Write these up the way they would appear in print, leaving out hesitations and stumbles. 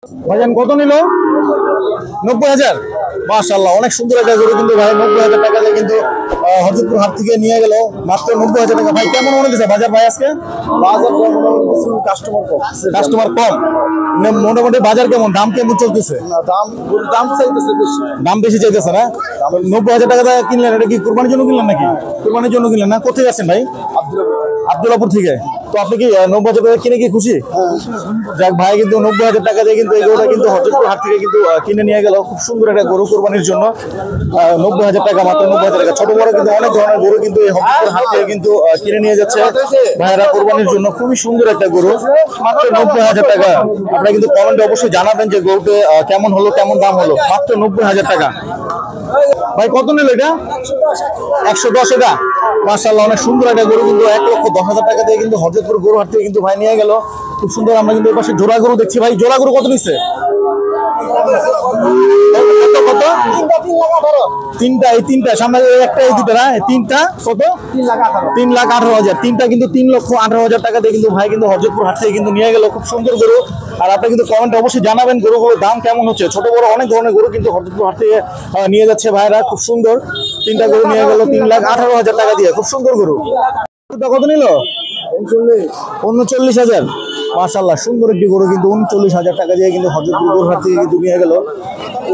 ভাইজান কত নিল? 90,000। মাশাআল্লাহ, অনেক সুন্দর একটা গরু কিন্তু ভাই 90,000 টাকা দিয়ে কিন্তু হযরতপুর হাট থেকে নিয়ে গেল মাত্র 90,000 টাকা। ভাই কেমন মনে হচ্ছে বাজার ভাই আজকে? বাজার কাস্টমার কম। মোটামুটি বাজার কেমন, দাম কেমন চলতেছে? দাম চাইতেছে বেশি। দাম বেশি চাইতেছে না? 90,000 টাকা কিনলেন, এটা কি কুরবানির জন্য কিনলেন নাকি? কুরবানির জন্য কিনলেন না? কোথায় যাচ্ছেন ভাই? আব্দুল্লাহপুর থেকে। তো আপনি কি 90,000 টাকা কিনে কি খুশি? যাক ভাই, কিন্তু 90,000 টাকা দিয়ে কিন্তু এই গরুটা কিন্তু হযরতপুর হাট থেকে কিন্তু কিনে নিয়ে গেল। খুব সুন্দর একটা গরু কুরবানির জন্য। 90,000 টাকা, মাত্র 90,000 টাকা। ছোট বড় কিন্তু অনেক ধরনের গরু কিন্তু এই হযরতপুর হাট থেকে কিন্তু কিনে নিয়ে যাচ্ছে ভাইরা কুরবানির জন্য। খুবই সুন্দর একটা গরু, মাত্র 90,000 টাকা। আপনারা কিন্তু কমেন্টে অবশ্যই জানাবেন যে গরুটা কেমন হলো, কেমন দাম হলো। মাত্র 90,000 টাকা। ভাই কত নিল এটা? 110 টাকা। মাশাআল্লাহ, অনেক সুন্দর একটা গরু কিন্তু 1,10,000 টাকা দিয়ে কিন্তু হযরতপুর গরু হাট থেকে কিন্তু ভাই নিয়ে গেল। খুব সুন্দর। আমরা কিন্তু এই পাশে জোড়া গরু দেখছি। ভাই জোড়া গরু কত নিচ্ছে? কত? তিনটা, এই তিনটা সামনে একটা, এই দুটো না, তিনটা কত? 3,18,000। তিনটা কিন্তু 3,18,000 টাকা দিয়ে কিন্তু ভাই কিন্তু হযরতপুর হাট থেকে কিন্তু নিয়ে গেল। খুব সুন্দর গরু। আর আপনি কিন্তু কমেন্টে অবশ্যই জানাবেন গরুগুলোর দাম কেমন হচ্ছে। ছোট বড় অনেক ধরনের গরু কিন্তু হযরতপুর হাট থেকে নিয়ে যাচ্ছে ভাইরা। খুব সুন্দর তিনটা গরু নিয়ে গেল 3,18,000 টাকা দিয়ে। খুব সুন্দর গরু। কত নিল? 39,000। মাশাআল্লাহ, সুন্দর একটি গরু কিন্তু 39,000 টাকা দিয়ে কিন্তু হযরতপুর গরু হাট থেকে কিন্তু নিয়ে গেল।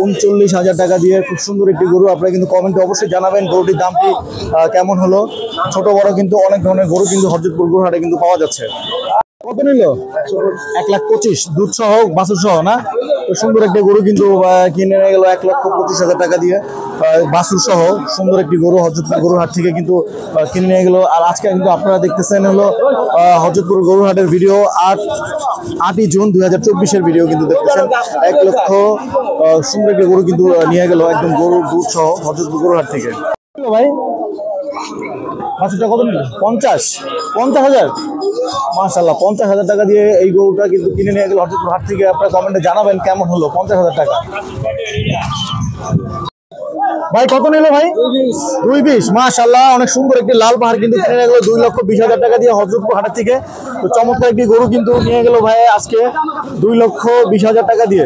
39,000 টাকা দিয়ে খুব সুন্দর একটি গরু। আপনারা কিন্তু কমেন্টে অবশ্যই জানাবেন গরুটির দামটি কেমন হলো। ছোট বড় কিন্তু অনেক ধরনের গরু কিন্তু হযরতপুর গরু হাটে কিন্তু পাওয়া যাচ্ছে। কত নিল? 1,25,000, দুধ সহ বাছুর সহ না? তো সুন্দর একটি গরু কিন্তু কিনে নিয়ে গেল 1,25,000 টাকা দিয়ে বাছুর সহ। সুন্দর একটি গরু হযরতপুর গরু হাট থেকে কিন্তু কিনে নিয়ে গেল। আর আজকে কিন্তু আপনারা দেখতেছেন হলো হযরতপুর গরু হাটের ভিডিও। 8ই জুন 2024-এর ভিডিও কিন্তু দেখতেছেন। 1 লক্ষ সুন্দর একটি গরু কিন্তু নিয়ে গেল একদম গরুর দুধ সহ হযরতপুর গরু হাট থেকে। ভাই বাছুরটা কত নিল? 50,000। মাশাআল্লাহ, 50,000 টাকা দিয়ে এই গরুটা কিন্তু কিনে নিয়ে গেল হযরতপুর হাট থেকে। আপনারা কমেন্টে জানাবেন কেমন হলো। 50,000 টাকা। ভাই কত নিল ভাই? 220। মাশাআল্লাহ, অনেক সুন্দর একটি লাল পাহাড় কিন্তু কিনে নিয়ে গেল 2,20,000 টাকা দিয়ে হযরতপুর হাট থেকে। তো চমৎকার একটি গরু কিন্তু নিয়ে গেল ভাই আজকে 2,20,000 টাকা দিয়ে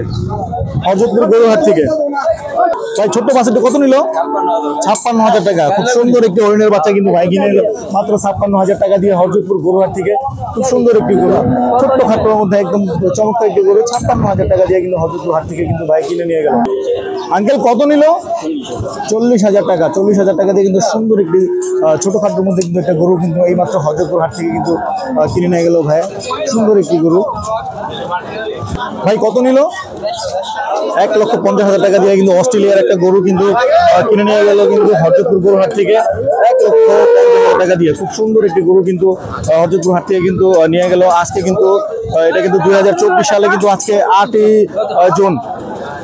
হযরতপুর গরু হাট থেকে। ভাই ছোট্ট বাচ্চাটা কত নিল? 56,000 টাকা। খুব সুন্দর একটি হরিণের বাচ্চা কিন্তু ভাই কিনে নিল মাত্র 56,000 টাকা দিয়ে হযরতপুর গরু হাট থেকে। খুব সুন্দর একটি গরু, ছোট্ট খাট্টোর মধ্যে একদম চমৎকার একটি গরু। 56,000 টাকা দিয়ে কিন্তু হযরতপুর হাট থেকে কিন্তু ভাই কিনে নিয়ে গেল। আঙ্কেল কত নিল? 40,000 টাকা। 40,000 টাকা দিয়ে কিন্তু সুন্দর একটি ছোট খাট্টোর মধ্যে কিন্তু একটা গরু কিন্তু এই মাত্র হযরতপুর হাট থেকে কিন্তু কিনে নিয়ে গেল ভাই। সুন্দর একটি গরু। ভাই কত নিল? 1,50,000 টাকা দিয়ে কিন্তু অস্ট্রেলিয়ার একটা গরু কিন্তু কিনে নিয়ে গেল কিন্তু হযরতপুর গরু হাট থেকে 1,50,000 টাকা দিয়ে। খুব সুন্দর একটি গরু কিন্তু হযরতপুর হাট থেকে কিন্তু নিয়ে গেল আজকে কিন্তু। এটা কিন্তু 2024 সালে কিন্তু আজকে 8ই জুন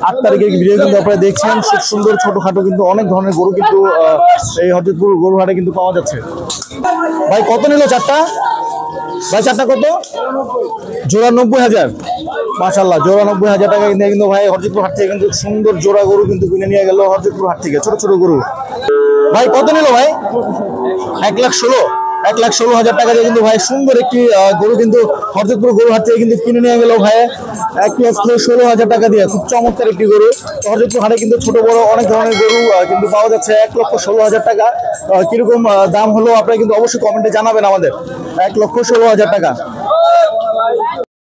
8 তারিখের ভিডিও কিন্তু আপনারা দেখছেন। খুব সুন্দর ছোটখাটো কিন্তু অনেক ধরনের গরু কিন্তু এই হযরতপুর গরু হাটে কিন্তু পাওয়া যাচ্ছে। ভাই কত নিল চারটা? ভাই চারটা কত? জোড়া 90,000। মাশাআল্লাহ, জোড়া 90,000 টাকা কিন্তু ভাই হযরতপুর হাট থেকে কিন্তু সুন্দর জোড়া গরু কিন্তু কিনে নিয়ে গেল হযরতপুর হাট থেকে। ছোট ছোট গরু। ভাই কত নিল ভাই? 1,16,000 টাকা দিয়ে কিন্তু ভাই সুন্দর একটি গরু কিন্তু হযরতপুর গরু হাট থেকে কিন্তু কিনে নিয়ে গেল ভাই 1,16,000 টাকা দিয়ে। খুব চমৎকার একটি গরু। হযরতপুর হাটে কিন্তু ছোট বড় অনেক ধরনের গরু কিন্তু পাওয়া যাচ্ছে। 1,16,000 টাকা কিরকম দাম হলো আপনারা কিন্তু অবশ্যই কমেন্টে জানাবেন আমাদের। 1,16,000 টাকা।